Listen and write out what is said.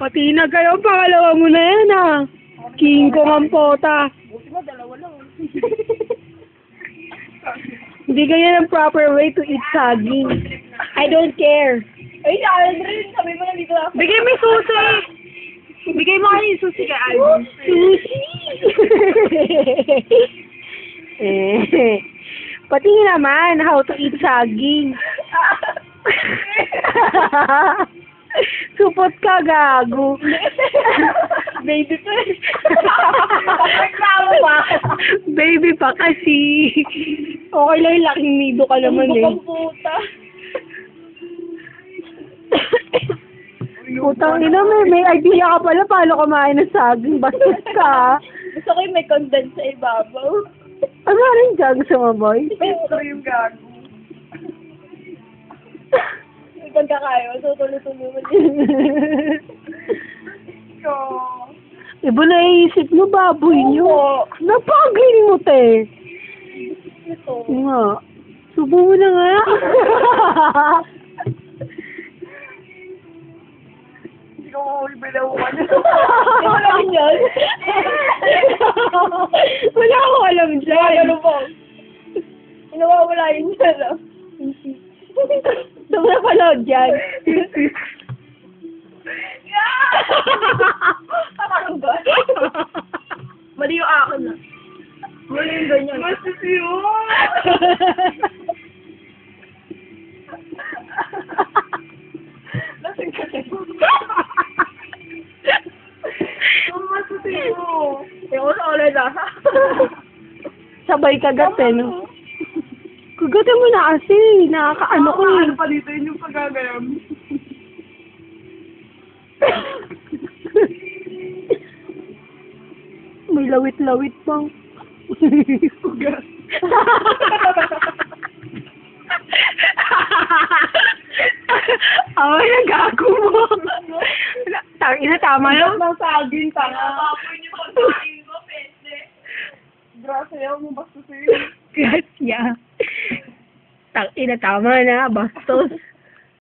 Pati na kayo, pangalawa mo na yan ah. King Kong ang pota. Buti mo, dalawa lang. Hindi ganyan ang proper way to eat saging. I don't care. Ay, si Aldrin, sabi mo na dito ako. Bigay mo yung susi. Bigay mo kayo yung susi kay Alvin. Susi! Pati naman, how to eat saging. Supot ka, gago. Baby pa. Reklamo pa. Baby pa kasi. Okay lang yung laking nido ka naman eh. Bukang puta. Putang ina, may idea ka pala paano kumain ng saging. Bastos ka. Gusto ko yung may condense sa ibabaw. Ano rin dyan sa mga boy? Ito yung gago. Pagkakayo, so tuloy-tuloy mo din. So, Iba na iisip mo, baboy nyo. Oo. Napagaling mo, te. Ito. Nga. Subo mo na nga. Hindi ko maulibalawan. Hindi ko alam yun. Wala akong alam dyan. Ano po? Nawawala yun dyan, ah. Sobra pala dyan. Parang ba? Mali yung akin na. Mali yung ganyan. Masas yun! Lasing ka rin. Masas yun! Eh, wala na. Sabay kagat eh, no? Kagatin mo na kasi. Nakakaano ko eh. Ano pa dito yun yung pagagayam? May lawit-lawit pang. Ugas. Ay, nagago mo. Tangina, tama Ugas na. ng saging, tanga. Nakapapon yung pagkain ko, pwede. Grabe, ayaw mo basta sa'yo. Gracias. Tangina, tama na. Bastos.